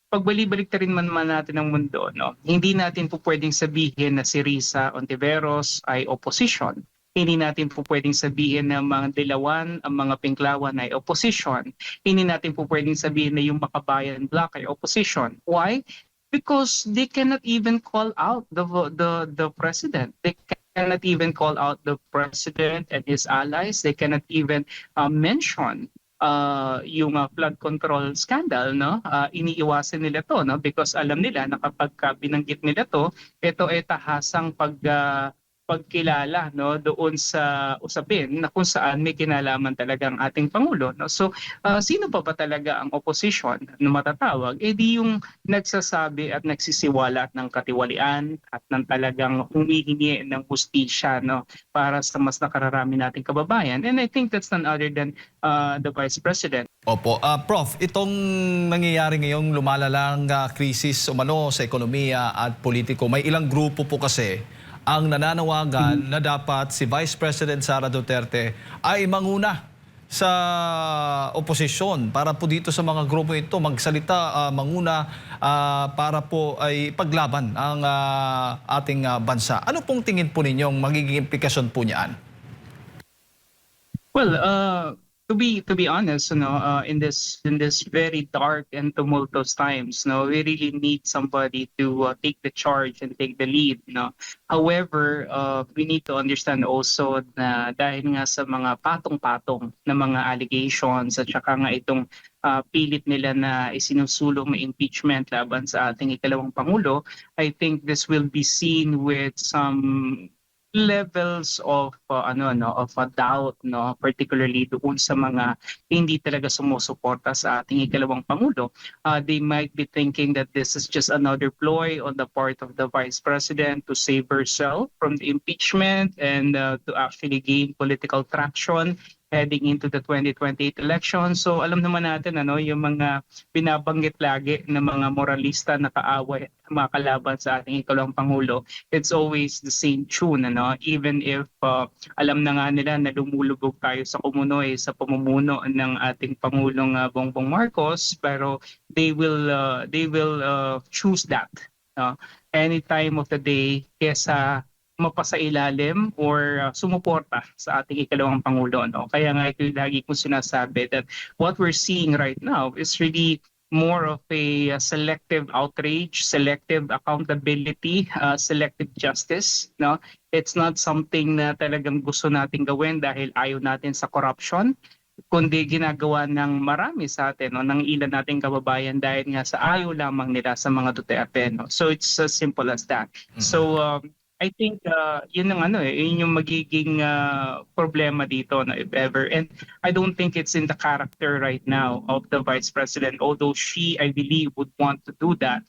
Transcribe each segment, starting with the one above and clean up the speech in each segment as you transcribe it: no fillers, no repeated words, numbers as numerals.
pagbalik-balik rin man natin ang mundo, no? Hindi natin po pwedeng sabihin na si Risa Ontiveros ay opposition. Hindi natin po pwedeng sabihin na mga Dilawan, ang mga Pinklawan ay opposition. Hindi natin po pwedeng sabihin na yung Makabayan Bloc ay opposition. Why? Because they cannot even call out the president. They cannot even call out the president and his allies. They cannot even mention yung flood control scandal, no? Iniiwasan nila to, no? Because alam nila na kapag binanggit nila to, ito ay tahasang pagkilala, no, doon sa usapin na kung saan may kinalaman talaga ang ating pangulo, no? So sino pa ba talaga ang opposition na matatawag? Eh di yung nagsasabi at nagsisiwalat ng katiwalian at ng talagang humihingi ng hustisya, no, para sa mas nakararami nating kababayan. And I think that's none other than the Vice President. Opo. Prof, itong nangyayari ngayong lumalalang krisis umano sa ekonomiya at politiko, may ilang grupo po kasi ang nananawagan na dapat si Vice President Sara Duterte ay manguna sa oposisyon para po dito sa mga grupo ito magsalita, manguna para po ay paglaban ang ating bansa. Ano pong tingin po ninyong magiging implikasyon po niyan? Well, to be honest, in this very dark and tumultuous times, we really need somebody to take the charge and take the lead, However, we need to understand also na dahil nga sa mga patong-patong na mga allegations at saka nga itong pilit nila na isinusulong na impeachment laban sa ating ikalawang pangulo, I think this will be seen with some levels of doubt, particularly doon sa mga hindi talaga sumusuporta sa ating ikalawang pangulo. They might be thinking that this is just another ploy on the part of the Vice President to save herself from the impeachment and to actually gain political traction heading into the 2028 election. So alam naman natin yung mga binabanggit lagi ng mga moralista na kaaway at mga kalaban sa ating ikalawang pangulo. It's always the same tune, even if alam na nga nila na lumulubog tayo sa kumunoy sa pamumuno ng ating Pangulong Bongbong Marcos, pero they will choose that any time of the day kesa mapasailalim or sumuporta sa ating ikalawang pangulo, Kaya nga ito yung lagi kong sinasabi that what we're seeing right now is really more of a selective outrage, selective accountability, selective justice, It's not something na talagang gusto nating gawin dahil ayaw natin sa corruption, kundi ginagawa ng marami sa atin, ng ilan nating kababayan dahil nga sa ayaw lamang nila sa mga Duterte, So it's as simple as that. So I think yun yun yung magiging problema dito if ever. And I don't think it's in the character right now of the Vice President, although she, I believe, would want to do that.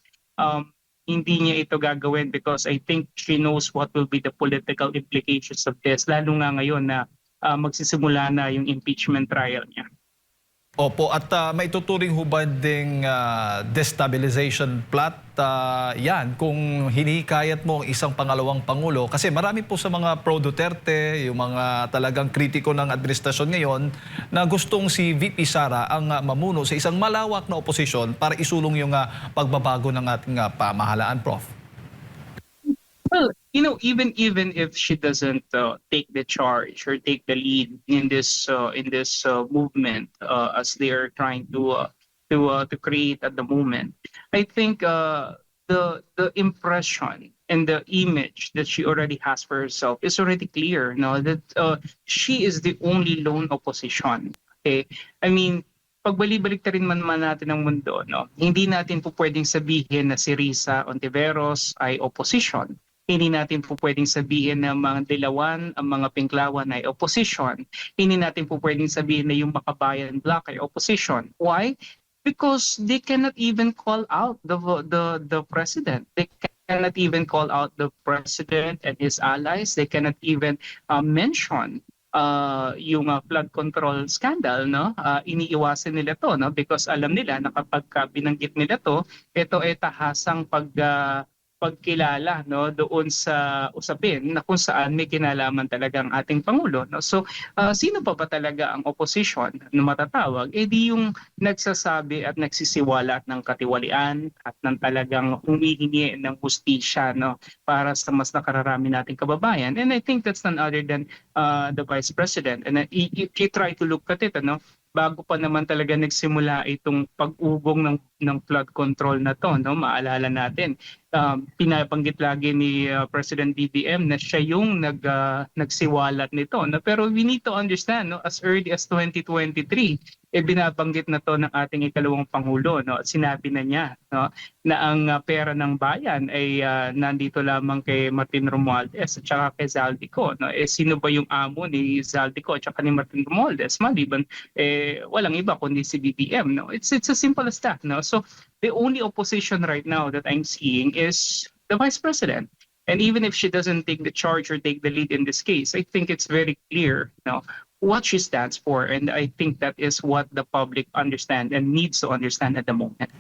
Hindi niya ito gagawin because I think she knows what will be the political implications of this, lalo nga ngayon na magsisimula na yung impeachment trial niya. Opo, at may tuturing hubad ding destabilization plot yan kung hinikayat mo ang isang pangalawang pangulo. Kasi marami po sa mga pro-Duterte, yung mga talagang kritiko ng administrasyon ngayon, na gustong si VP Sara ang mamuno sa isang malawak na oposisyon para isulong yung pagbabago ng ating pamahalaan, Prof. Well, even if she doesn't take the charge or take the lead in this movement as they are trying to create at the moment, I think the impression and the image that she already has for herself is already clear. That she is the only lone opposition. Okay, I mean, pagbalik-balik rin man natin ang mundo, hindi natin po pwedeng sabihin na si Risa Ontiveros ay opposition. Hindi natin po pwedeng sabihin na mga Dilawan, ang mga Pinklawan ay opposition. Hindi natin po pwedeng sabihin na yung Makabayan Bloc ay opposition. Why? Because they cannot even call out the president. They cannot even call out the president and his allies. They cannot even mention yung flood control scandal, iniiwasan nila to, because alam nila na kapag binanggit nila to, ito ay tahasang pagkilala, no, doon sa usapin na kung saan may kinalaman talaga ang ating pangulo, no. So sino pa ba talaga ang opposition na matatawag? Eh di yung nagsasabi at nagsisiwalat ng katiwalian at ng talagang humihingi ng hustisya, no, para sa mas nakararami nating kababayan. And I think that's none other than the Vice President. And you try to look at it, ano, bago pa naman talaga nagsimula itong pag-ugong ng flood control na to, no, maalala natin, pinabanggit lagi ni President BBM na siya yung nagsiwalat nito, no? Pero we need to understand, no, as early as 2023, binabanggit na to ng ating ikalawang pangulo, no, at sinabi na niya, no, na ang pera ng bayan ay nandito lamang kay Martin Romualdez at saka kay Zaldico, no. Sino ba yung amo ni Zaldico at saka ni Martin Romualdez? Maliban walang iba kundi si BBM, no. It's as simple as that, no. So the only opposition right now that I'm seeing is the Vice President. And even if she doesn't take the charge or take the lead in this case, I think it's very clear, no, what she stands for. And I think that is what the public understand and needs to understand at the moment.